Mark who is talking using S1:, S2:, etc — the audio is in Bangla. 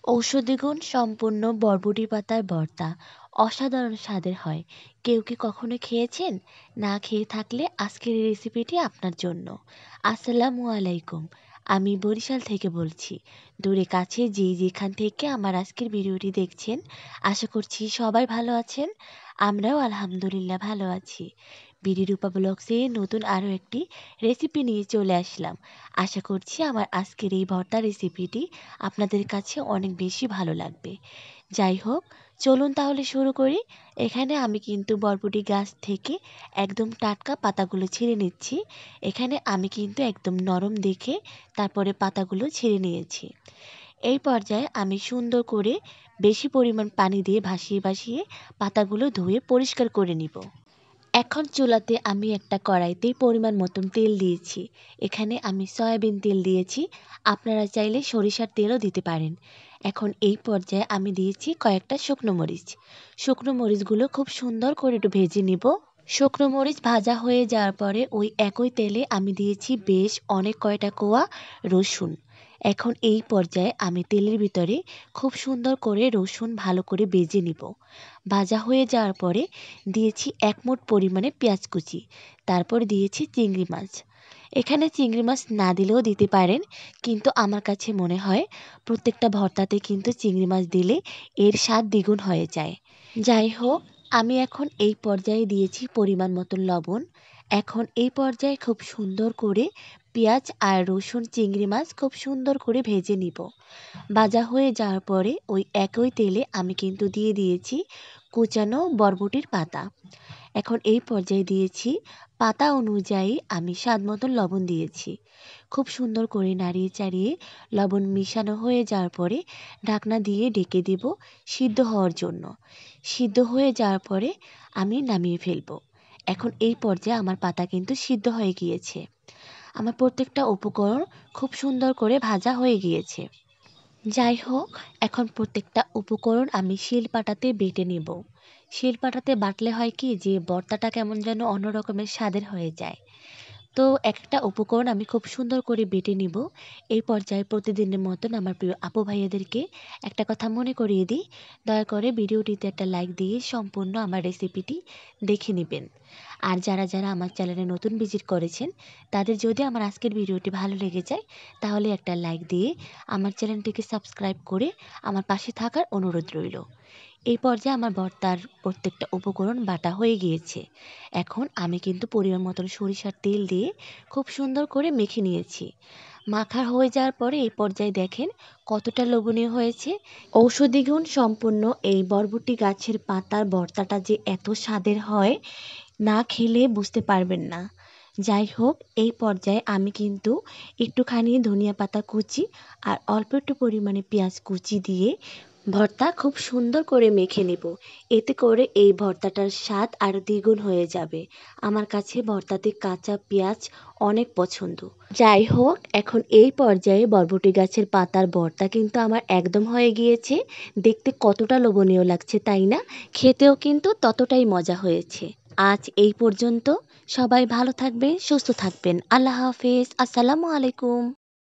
S1: ঔষধি গুণ সম্পূর্ণ বরবটি পাতার ভর্তা অসাধারণ স্বাদের হয়। কেউ কি কখনো খেয়েছেন? না খেয়ে থাকলে আজকের এই রেসিপিটি আপনার জন্য। আসসালামু আলাইকুম। আমি বরিশাল থেকে বলছি। দূরে কাছে যে যেখান থেকে আমার আজকের ভিডিওটি দেখছেন, আশা করছি সবাই ভালো আছেন। আমরাও আলহামদুলিল্লাহ ভালো আছি। বিডি রূপা ব্লগসে নতুন আরও একটি রেসিপি নিয়ে চলে আসলাম। আশা করছি আমার আজকের এই ভর্তা রেসিপিটি আপনাদের কাছে অনেক বেশি ভালো লাগবে। যাই হোক, চলুন তাহলে শুরু করি। এখানে আমি কিন্তু বরবটি গাছ থেকে একদম টাটকা পাতাগুলো ছিঁড়ে নিচ্ছি। এখানে আমি কিন্তু একদম নরম দেখে তারপরে পাতাগুলো ছিঁড়ে নিয়েছি। এই পর্যায়ে আমি সুন্দর করে বেশি পরিমাণ পানি দিয়ে ভাসিয়ে ভাসিয়ে পাতাগুলো ধুয়ে পরিষ্কার করে নিব। এখন চুলাতে আমি একটা কড়াইতে পরিমাণ মতন তেল দিয়েছি। এখানে আমি সয়াবিন তেল দিয়েছি। আপনারা চাইলে সরিষার তেলও দিতে পারেন। এখন এই পর্যায়ে আমি দিয়েছি কয়েকটা শুকনো মরিচ। শুকনো মরিচগুলো খুব সুন্দর করে একটু ভেজে নিব। শুকনো মরিচ ভাজা হয়ে যাওয়ার পরে ওই একই তেলে আমি দিয়েছি বেশ অনেক কয়টা কোয়া রসুন। এখন এই পর্যায়ে আমি তেলের ভিতরে খুব সুন্দর করে রসুন ভালো করে ভেজে নিব। ভাজা হয়ে যাওয়ার পরে দিয়েছি এক মুঠ পরিমাণে পেঁয়াজ কুচি। তারপর দিয়েছি চিংড়ি মাছ। এখানে চিংড়ি মাছ না দিলেও দিতে পারেন, কিন্তু আমার কাছে মনে হয় প্রত্যেকটা ভর্তাতে কিন্তু চিংড়ি মাছ দিলে এর স্বাদ দ্বিগুণ হয়ে যায়। যাই হোক, আমি এখন এই পর্যায়ে দিয়েছি পরিমাণ মতো লবণ। এখন এই পর্যায়ে খুব সুন্দর করে পেঁয়াজ আর রসুন চিংড়ি মাছ খুব সুন্দর করে ভেজে নিব। ভাজা হয়ে যাওয়ার পরে ওই একই তেলে আমি কিন্তু দিয়ে দিয়েছি কুচানো বরবটির পাতা। এখন এই পর্যায়ে দিয়েছি পাতা অনুযায়ী আমি স্বাদ মতন লবণ দিয়েছি। খুব সুন্দর করে নাড়িয়ে চাড়িয়ে লবণ মিশানো হয়ে যাওয়ার পরে ঢাকনা দিয়ে ঢেকে দেব সিদ্ধ হওয়ার জন্য। সিদ্ধ হয়ে যাওয়ার পরে আমি নামিয়ে ফেলব। এখন এই পর্যায়ে আমার পাতা কিন্তু সিদ্ধ হয়ে গিয়েছে। আমার প্রত্যেকটা উপকরণ খুব সুন্দর করে ভাজা হয়ে গিয়েছে। যাই হোক, এখন প্রত্যেকটা উপকরণ আমি শিলপাটাতে বেটে নেব। শিলপাটাতে বাটলে হয় কি যে ভর্তাটা কেমন যেন অন্য রকমের স্বাদের হয়ে যায়। তো একটা উপকরণ আমি খুব সুন্দর করে বেটে নিব। এই পর্যায়ে প্রতিদিনের মতন আমার প্রিয় আপু ভাইয়াদেরকে একটা কথা মনে করিয়ে দিই, দয়া করে ভিডিওটিতে একটা লাইক দিয়ে সম্পূর্ণ আমার রেসিপিটি দেখে নেবেন। আর যারা যারা আমার চ্যানেলে নতুন ভিজিট করেছেন, তাদের যদি আমার আজকের ভিডিওটি ভালো লেগে যায়, তাহলে একটা লাইক দিয়ে আমার চ্যানেলটিকে সাবস্ক্রাইব করে আমার পাশে থাকার অনুরোধ রইল। এই পর্যায়ে আমার ভর্তার প্রত্যেকটা উপকরণ বাটা হয়ে গিয়েছে। এখন আমি কিন্তু পরিমাণ মতন সরিষার তেল দিয়ে খুব সুন্দর করে মেখে নিয়েছি। মাখা হয়ে যাওয়ার পরে এই পর্যায়ে দেখেন কতটা লোভনীয় হয়েছে। ঔষধি গুণ সম্পন্ন এই বরবটি গাছের পাতার ভর্তাটা যে এত স্বাদের হয়, না খেলে বুঝতে পারবেন না। যাই হোক, এই পর্যায়ে আমি কিন্তু একটুখানি ধনিয়া পাতা কুচি আর অল্প একটু পরিমাণে পেঁয়াজ কুচি দিয়ে ভর্তা খুব সুন্দর করে মেখে নেব। এতে করে এই ভর্তাটার স্বাদ আরও দ্বিগুণ হয়ে যাবে। আমার কাছে ভর্তাতে কাঁচা পেঁয়াজ অনেক পছন্দ। যাই হোক, এখন এই পর্যায়ে বরবটি গাছের পাতার ভর্তা কিন্তু আমার একদম হয়ে গিয়েছে। দেখতে কতটা লোভনীয় লাগছে তাই না? খেতেও কিন্তু ততটাই মজা হয়েছে। আজ এই পর্যন্ত। সবাই ভালো থাকবেন, সুস্থ থাকবেন। আল্লাহ হাফেজ। আসসালামু আলাইকুম।